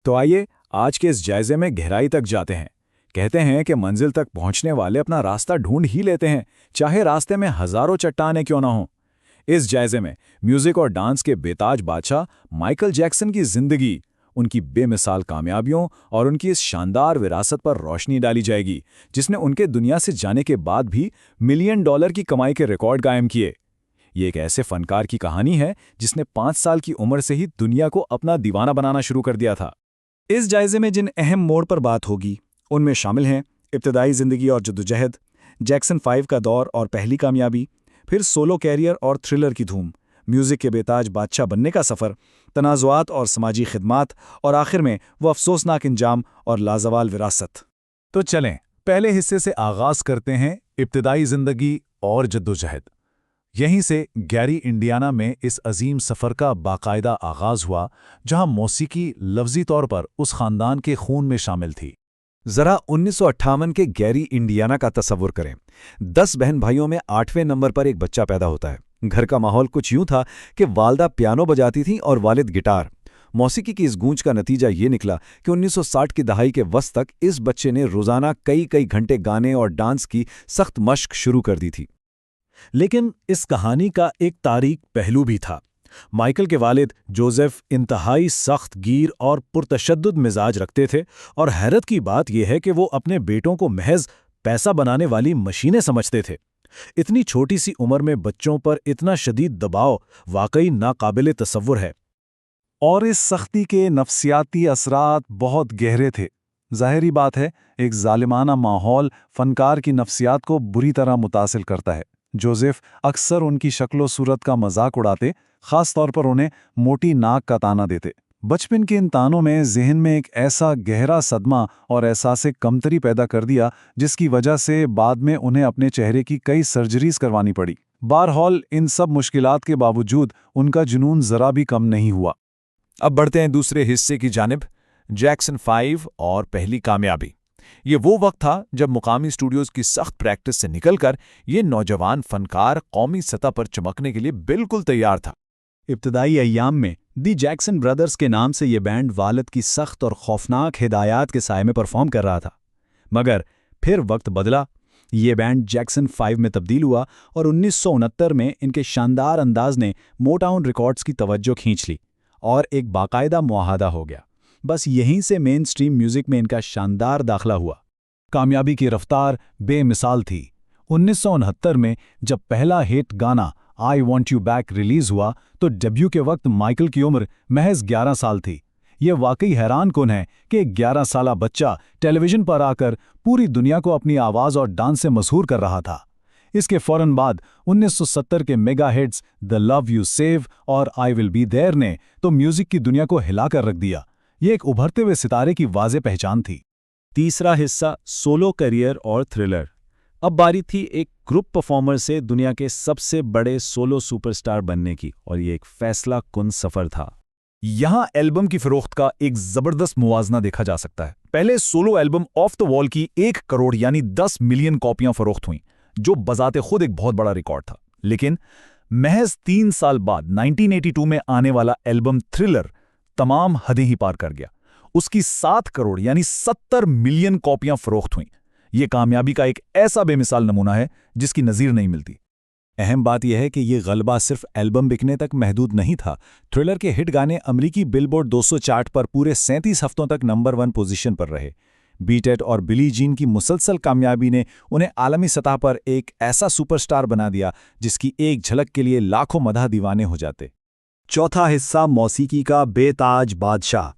तो आइए आज के इस जायजे में गहराई तक जाते हैं। कहते हैं कि मंजिल तक पहुंचने वाले अपना रास्ता ढूंढ ही लेते हैं, चाहे रास्ते में हजारों चट्टानें क्यों ना हों। इस जायजे में म्यूजिक और डांस के बेताज बादशाह माइकल जैक्सन की जिंदगी, उनकी बेमिसाल कामयाबियों और उनकी इस शानदार विरासत पर रोशनी डाली जाएगी, जिसने उनके दुनिया से जाने के बाद भी मिलियन डॉलर की कमाई के रिकॉर्ड कायम किए। ये एक ऐसे फनकार की कहानी है जिसने 5 साल की उम्र से ही दुनिया को अपना दीवाना बनाना शुरू कर दिया था। इस जायजे में जिन अहम मोड़ पर बात होगी उनमें शामिल हैं इब्तदाई ज़िंदगी और जद्दोजहद, जैक्सन 5 का दौर और पहली कामयाबी, फिर सोलो कैरियर और थ्रिलर की धूम, म्यूज़िक के बेताज बादशाह बनने का सफ़र, तनाज़ुआत और समाजी खिदमात, और आखिर में वो अफसोसनाक इंजाम और लाजवाल विरासत। तो चलें पहले हिस्से से आगाज़ करते हैं, इब्तदाई ज़िंदगी और जद्दोजहद। यहीं से गैरी इंडियाना में इस अजीम सफ़र का बाकायदा आगाज़ हुआ, जहां मौसीकी लफ्ज़ी तौर पर उस ख़ानदान के खून में शामिल थी। ज़रा 1958 के गैरी इंडियाना का तसव्वुर करें। 10 बहन भाइयों में 8वें नंबर पर एक बच्चा पैदा होता है। घर का माहौल कुछ यूं था कि वालदा पियानो बजाती थीं और वालिद गिटार। मौसीकी की इस गूंज का नतीजा ये निकला कि 1960 की दहाई के वस्त तक इस बच्चे ने रोज़ाना कई कई घंटे गाने और डांस की सख्त मश्क शुरू कर दी थी। लेकिन इस कहानी का एक तारीक पहलू भी था। माइकल के वालिद जोसेफ इंतहाई सख्त गिर और पुरतशद्दुद मिजाज रखते थे, और हैरत की बात यह है कि वो अपने बेटों को महज पैसा बनाने वाली मशीनें समझते थे। इतनी छोटी सी उम्र में बच्चों पर इतना शदीद दबाव वाकई नाकाबिले तसव्वुर है। और इस सख्ती के नफ्सियाती असरात बहुत गहरे थे। ज़ाहिरी बात है, एक जालिमाना माहौल फ़नकार की नफ्सियात को बुरी तरह मुतासिर करता है। जोसेफ अक्सर उनकी शक्लो सूरत का मजाक उड़ाते, ख़ास तौर पर उन्हें मोटी नाक का ताना देते। बचपन के इन तानों में जहन में एक ऐसा गहरा सदमा और एहसास कमतरी पैदा कर दिया, जिसकी वजह से बाद में उन्हें अपने चेहरे की कई सर्जरीज करवानी पड़ी। बहरहाल इन सब मुश्किलात के बावजूद उनका जुनून ज़रा भी कम नहीं हुआ। अब बढ़ते हैं दूसरे हिस्से की जानिब, जैक्सन 5 और पहली कामयाबी। ये वो वक्त था जब मुकामी स्टूडियोज़ की सख्त प्रैक्टिस से निकलकर ये नौजवान फनकार कौमी सतह पर चमकने के लिए बिल्कुल तैयार था। इब्तदाई अय्याम में दी जैक्सन ब्रदर्स के नाम से ये बैंड वालिद की सख्त और खौफनाक हिदायत के साये में परफॉर्म कर रहा था। मगर फिर वक्त बदला, ये बैंड जैक्सन 5 में तब्दील हुआ और 1969 में इनके शानदार अंदाज ने मोटाउन रिकॉर्ड्स की तवज्जो खींच ली और एक बाकायदा मुआहदा हो गया। बस यहीं से मेन स्ट्रीम म्यूजिक में इनका शानदार दाखला हुआ। कामयाबी की रफ्तार बेमिसाल थी। 1969 में जब पहला हिट गाना I want you back release हुआ, तो डेब्यू के वक्त माइकल की उम्र महज 11 साल थी। ये वाकई हैरान कुन है कि एक 11 साला बच्चा टेलीविजन पर आकर पूरी दुनिया को अपनी आवाज़ और डांस से मशहूर कर रहा था। इसके फौरन बाद 1970 के mega hits the love you save और आई विल बी देयर ने तो म्यूजिक की दुनिया को हिलाकर रख दिया। ये एक उभरते हुए सितारे की वाज़े पहचान थी। तीसरा हिस्सा सोलो करियर और थ्रिलर। अब बारी थी एक ग्रुप परफॉर्मर से दुनिया के सबसे बड़े सोलो सुपरस्टार बनने की, और ये एक फैसला कुन सफ़र था। यहाँ एल्बम की फरोख्त का एक ज़बरदस्त मुवाजना देखा जा सकता है। पहले solo album of the wall की 1 करोड़ यानी 10 मिलियन कॉपियां फरोख्त हुईं, जो बजाते खुद एक बहुत बड़ा रिकॉर्ड था। लेकिन महज 3 साल बाद 1982 में आने वाला एल्बम थ्रिलर तमाम हदें ही पार कर गया। उसकी 7 करोड़ यानी 70 मिलियन कॉपियां फरोख्त हुईं। ये कामयाबी का एक ऐसा बेमिसाल नमूना है जिसकी नज़ीर नहीं मिलती। अहम बात यह है कि ये गलबा सिर्फ एल्बम बिकने तक महदूद नहीं था। थ्रिलर के हिट गाने अमरीकी बिलबोर्ड 200 चार्ट पर पूरे 37 हफ्तों तक नंबर 1 पोजीशन पर रहे। बीट इट और बिली जीन की मुसलसल कामयाबी ने उन्हें आलमी सतह पर एक ऐसा सुपरस्टार बना दिया जिसकी एक झलक के लिए लाखों मदह दीवाने हो जाते। चौथा हिस्सा मौसीकी का बेताज बादशाह।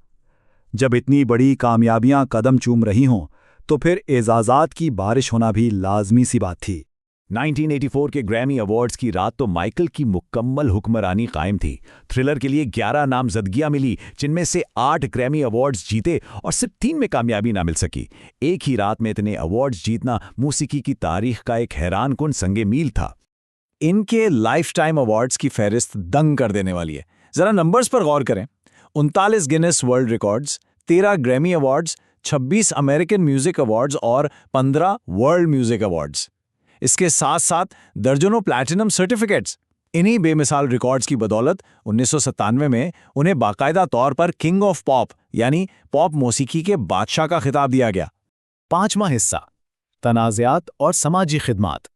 जब इतनी बड़ी कामयाबियां कदम चूम रही हों, तो फिर एजाज़ात की बारिश होना भी लाजमी सी बात थी। 1984 के ग्रैमी अवार्ड्स की रात तो माइकल की मुकम्मल हुक्मरानी कायम थी। थ्रिलर के लिए 11 नामजदगियां मिली, जिनमें से 8 ग्रैमी अवार्ड्स जीते और सिर्फ 3 में कामयाबी ना मिल सकी। एक ही रात में इतने अवार्ड्स जीतना मौसीकी की तारीख का एक हैरान कुन संगे मील था। इनके लाइफ टाइम अवार्ड्स की फहरिस्त दंग कर देने वाली है। जरा नंबर्स पर गौर करें। 39 Guinness world records, 13 Grammy awards, 26 American music awards और 15 वर्ल्ड म्यूजिक अवार्ड्स। इसके साथ साथ दर्जनों प्लैटिनम सर्टिफिकेट्स। इन्हीं बेमिसाल रिकॉर्ड्स की बदौलत 1997 में उन्हें बाकायदा तौर पर किंग ऑफ पॉप यानी पॉप मौसीकी के बादशाह का खिताब दिया गया। 5वां हिस्सा, तनाज़ात और समाजी खिदमात।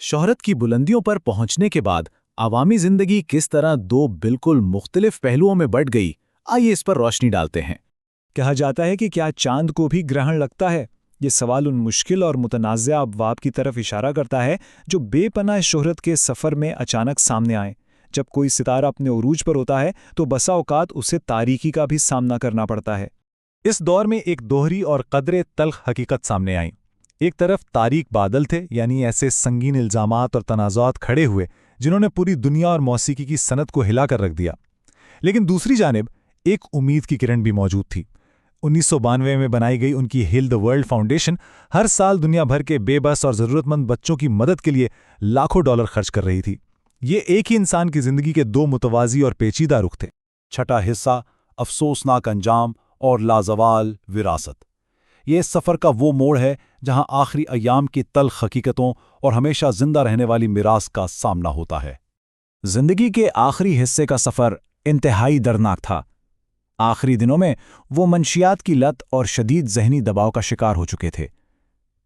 शोहरत की बुलंदियों पर पहुंचने के बाद आवामी जिंदगी किस तरह दो बिल्कुल मुख्तलिफ पहलुओं में बंट गई, आइए इस पर रोशनी डालते हैं। कहा जाता है कि क्या चांद को भी ग्रहण लगता है? ये सवाल उन मुश्किल और मुतनाज़ा अबवाब की तरफ इशारा करता है जो बेपनाह शोहरत के सफ़र में अचानक सामने आए। जब कोई सितारा अपने उरूज पर होता है तो बसा औकात उसे तारीकी का भी सामना करना पड़ता है। इस दौर में एक दोहरी और कदरे तल्ख हकीकत सामने आई। एक तरफ तारीक बादल थे, यानी ऐसे संगीन इल्ज़ामात और तनाज़ात खड़े हुए जिन्होंने पूरी दुनिया और मौसीकी की सनत को हिलाकर रख दिया। लेकिन दूसरी जानिब एक उम्मीद की किरण भी मौजूद थी। 1992 में बनाई गई उनकी हील द वर्ल्ड फाउंडेशन हर साल दुनिया भर के बेबस और ज़रूरतमंद बच्चों की मदद के लिए लाखों डॉलर खर्च कर रही थी। ये एक ही इंसान की जिंदगी के दो मुतवाज़ी और पेचीदा रुख थे। छठा हिस्सा, अफसोसनाक अंजाम और लाजवाल विरासत। ये इस सफ़र का वो मोड़ है जहां आखिरी अयाम की तल्ख हकीकतों और हमेशा जिंदा रहने वाली मिरास का सामना होता है। जिंदगी के आखिरी हिस्से का सफ़र इंतहाई दर्दनाक था। आखिरी दिनों में वो मंशियात की लत और शदीद जहनी दबाव का शिकार हो चुके थे।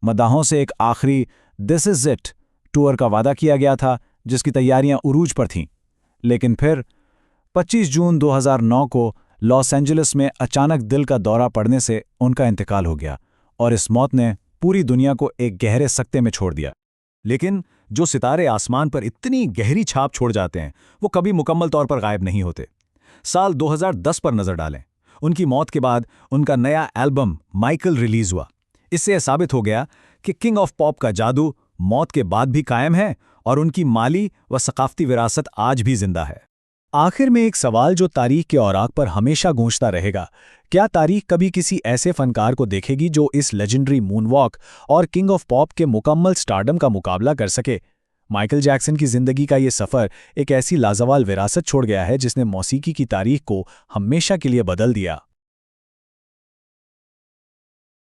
मदाहों से एक आखिरी दिस इज़ इट टूर का वादा किया गया था जिसकी तैयारियां उरूज पर थीं। लेकिन फिर 25 जून 2009 को लॉस एंजलिस में अचानक दिल का दौरा पड़ने से उनका इंतकाल हो गया और इस मौत ने पूरी दुनिया को एक गहरे सकते में छोड़ दिया। लेकिन जो सितारे आसमान पर इतनी गहरी छाप छोड़ जाते हैं वो कभी मुकम्मल तौर पर गायब नहीं होते। साल 2010 पर नजर डालें। उनकी मौत के बाद उनका नया एल्बम माइकल रिलीज हुआ। इससे यह साबित हो गया कि किंग ऑफ पॉप का जादू मौत के बाद भी कायम है और उनकी माली व सकाफती विरासत आज भी जिंदा है। आखिर में एक सवाल जो तारीख के औराक पर हमेशा गूंजता रहेगा, क्या तारीख कभी किसी ऐसे फनकार को देखेगी जो इस लेजेंडरी मूनवॉक और किंग ऑफ पॉप के मुकम्मल स्टारडम का मुकाबला कर सके? माइकल जैक्सन की जिंदगी का ये सफ़र एक ऐसी लाजवाल विरासत छोड़ गया है जिसने मौसीकी की तारीख को हमेशा के लिए बदल दिया।